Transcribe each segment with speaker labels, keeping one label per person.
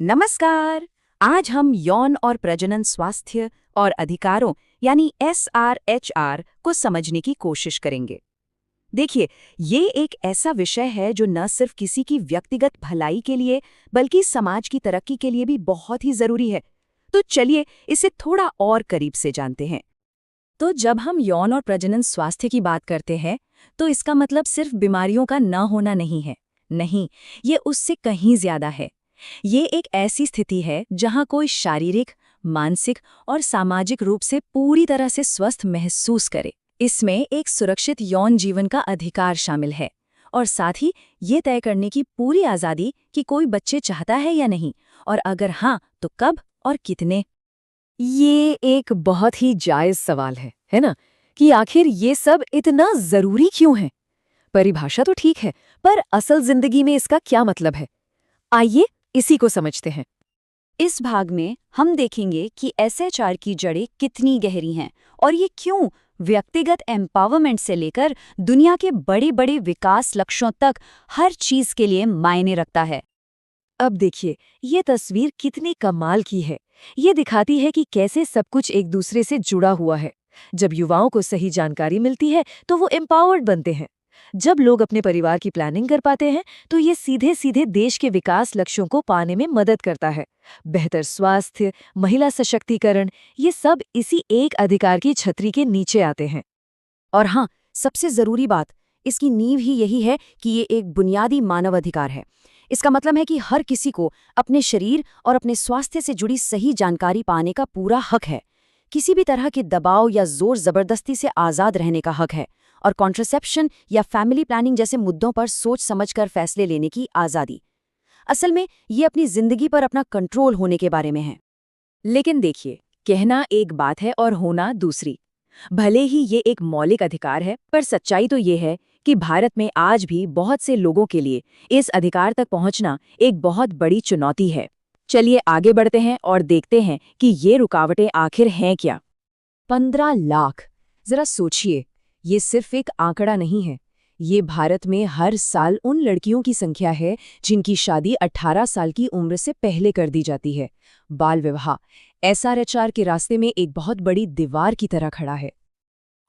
Speaker 1: नमस्कार। आज हम यौन और प्रजनन स्वास्थ्य और अधिकारों यानी SRHR को समझने की कोशिश करेंगे। देखिए, ये एक ऐसा विषय है जो न सिर्फ किसी की व्यक्तिगत भलाई के लिए बल्कि समाज की तरक्की के लिए भी बहुत ही जरूरी है। तो चलिए इसे थोड़ा और करीब से जानते हैं। तो जब हम यौन और प्रजनन स्वास्थ्य की बात करते हैं, तो इसका मतलब सिर्फ बीमारियों का न होना नहीं है। नहीं, ये उससे कहीं ज्यादा है। ये एक ऐसी स्थिति है जहां कोई शारीरिक, मानसिक और सामाजिक रूप से पूरी तरह से स्वस्थ महसूस करे। इसमें एक सुरक्षित यौन जीवन का अधिकार शामिल है और साथ ही ये तय करने की पूरी आज़ादी कि कोई बच्चे चाहता है या नहीं, और अगर हाँ तो कब और कितने।
Speaker 2: ये एक बहुत ही जायज़ सवाल है ना? कि आखिर ये सब इतना ज़रूरी क्यों है? परिभाषा तो ठीक है, पर असल ज़िंदगी में इसका क्या मतलब है? आइए इसी को समझते हैं।
Speaker 1: इस भाग में हम देखेंगे कि SHR की जड़ें कितनी गहरी हैं और ये क्यों व्यक्तिगत एम्पावरमेंट से लेकर दुनिया के बड़े बड़े विकास लक्ष्यों तक हर चीज के लिए मायने रखता है।
Speaker 2: अब देखिए, ये तस्वीर कितनी कमाल की है। ये दिखाती है कि कैसे सब कुछ एक दूसरे से जुड़ा हुआ है। जब युवाओं को सही जानकारी मिलती है, तो वो एम्पावर्ड बनते हैं। जब लोग अपने परिवार की प्लानिंग कर पाते हैं, तो ये सीधे सीधे देश के विकास लक्ष्यों को पाने में मदद करता है। बेहतर स्वास्थ्य, महिला सशक्तिकरण, ये सब इसी एक अधिकार की छतरी के नीचे आते हैं।
Speaker 1: और हाँ, सबसे जरूरी बात, इसकी नींव ही यही है कि ये एक बुनियादी मानव अधिकार है। इसका मतलब है कि हर किसी को अपने शरीर और अपने स्वास्थ्य से जुड़ी सही जानकारी पाने का पूरा हक है। किसी भी तरह के दबाव या जोर जबरदस्ती से आज़ाद रहने का हक है, और कॉन्ट्रासेप्शन या फैमिली प्लानिंग जैसे मुद्दों पर सोच समझकर फैसले लेने की आज़ादी। असल में ये अपनी जिंदगी पर अपना कंट्रोल होने के बारे में है।
Speaker 2: लेकिन देखिए, कहना एक बात है और होना दूसरी। भले ही ये एक मौलिक अधिकार है, पर सच्चाई तो ये है कि भारत में आज भी बहुत से लोगों के लिए इस अधिकार तक पहुंचना एक बहुत बड़ी चुनौती है। चलिए आगे बढ़ते हैं और देखते हैं कि ये रुकावटें आखिर हैं क्या। 15 लाख। जरा सोचिए, ये सिर्फ एक आंकड़ा नहीं है। ये भारत में हर साल उन लड़कियों की संख्या है जिनकी शादी 18 साल की उम्र से पहले कर दी जाती है। बाल विवाह SRHR के रास्ते में एक बहुत बड़ी दीवार की तरह खड़ा है।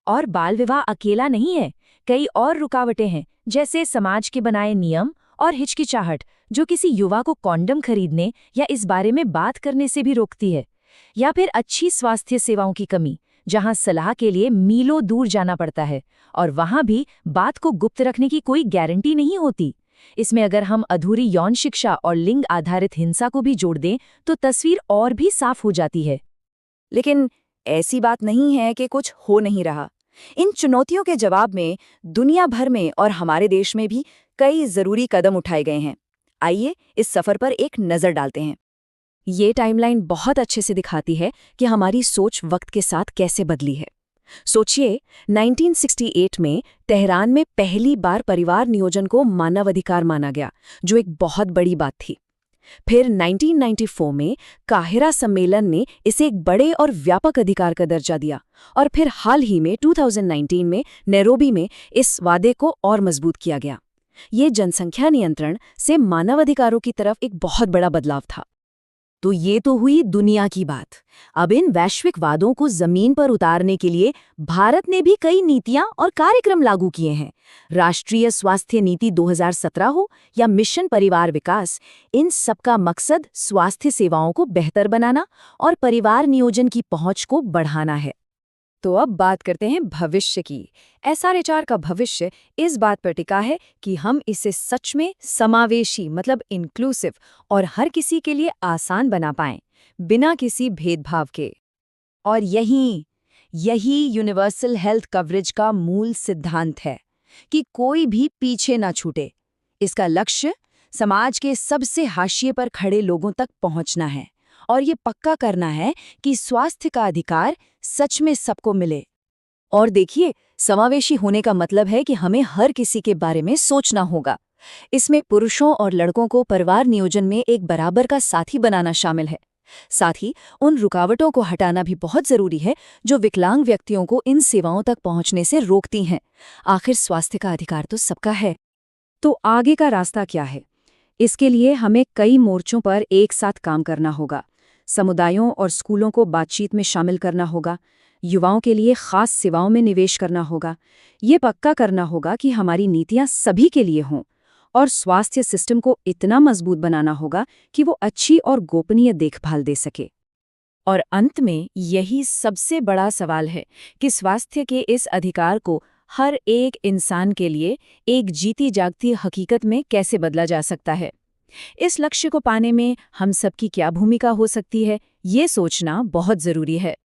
Speaker 2: और बाल विवाह अकेला नहीं है, कई और रुकावटें हैं, जैसे समाज के बनाए नियम और हिचकिचाहट, जो किसी युवा को कॉन्डम खरीदने या इस बारे में बात करने से भी रोकती है। या फिर अच्छी स्वास्थ्य सेवाओं की कमी, जहां सलाह के लिए मीलों दूर जाना पड़ता है और वहां भी बात को गुप्त रखने की कोई गारंटी नहीं होती। इसमें अगर हम अधूरी यौन शिक्षा और लिंग आधारित हिंसा को भी जोड़ दें, तो तस्वीर और भी साफ हो जाती है।
Speaker 1: लेकिन ऐसी बात नहीं है कि कुछ हो नहीं रहा। इन चुनौतियों के जवाब में दुनिया भर में और हमारे देश में भी कई जरूरी कदम उठाए गए हैं। आइए इस सफर पर एक नजर डालते हैं। ये टाइमलाइन बहुत अच्छे से दिखाती है कि हमारी सोच वक्त के साथ कैसे बदली है। सोचिए, 1968 में तेहरान में पहली बार परिवार नियोजन को मानवाधिकार माना गया, जो एक बहुत बड़ी बात थी। फिर 1994 में काहिरा सम्मेलन ने इसे एक बड़े और व्यापक अधिकार का दर्जा दिया, और फिर हाल ही में 2019 में नैरोबी में इस वादे को और मजबूत किया गया। ये जनसंख्या नियंत्रण से मानवाधिकारों की तरफ एक बहुत बड़ा बदलाव था। तो ये तो हुई दुनिया की बात। अब इन वैश्विक वादों को जमीन पर उतारने के लिए भारत ने भी कई नीतियां और कार्यक्रम लागू किए हैं। राष्ट्रीय स्वास्थ्य नीति 2017 हो या मिशन परिवार विकास, इन सबका मकसद स्वास्थ्य सेवाओं को बेहतर बनाना और परिवार नियोजन की पहुंच को बढ़ाना है। तो अब बात करते हैं भविष्य की। SRHR का भविष्य इस बात पर टिका है कि हम इसे सच में समावेशी मतलब इंक्लूसिव और हर किसी के लिए आसान बना पाएं, बिना किसी भेदभाव के। और यही यूनिवर्सल हेल्थ कवरेज का मूल सिद्धांत है कि कोई भी पीछे ना छूटे। इसका लक्ष्य समाज के सबसे हाशिए पर खड़े लोगों तक पहुंचना है और ये पक्का करना है कि स्वास्थ्य का अधिकार सच में सबको मिले। और देखिए, समावेशी होने का मतलब है कि हमें हर किसी के बारे में सोचना होगा। इसमें पुरुषों और लड़कों को परिवार नियोजन में एक बराबर का साथी बनाना शामिल है। साथ ही उन रुकावटों को हटाना भी बहुत जरूरी है जो विकलांग व्यक्तियों को इन सेवाओं तक पहुंचने से रोकती हैं। आखिर स्वास्थ्य का अधिकार तो सबका है। तो आगे का रास्ता क्या है?
Speaker 2: इसके लिए हमें कई मोर्चों पर एक साथ काम करना होगा। समुदायों और स्कूलों को बातचीत में शामिल करना होगा, युवाओं के लिए खास सेवाओं में निवेश करना होगा, ये पक्का करना होगा कि हमारी नीतियां सभी के लिए हों, और स्वास्थ्य सिस्टम को इतना मजबूत बनाना होगा कि वो अच्छी और गोपनीय देखभाल दे सके।
Speaker 1: और अंत में यही सबसे बड़ा सवाल है कि स्वास्थ्य के इस अधिकार को हर एक इंसान के लिए एक जीती जागती हकीकत में कैसे बदला जा सकता है। इस लक्ष्य को पाने में हम सबकी क्या भूमिका हो सकती है, ये सोचना बहुत जरूरी है।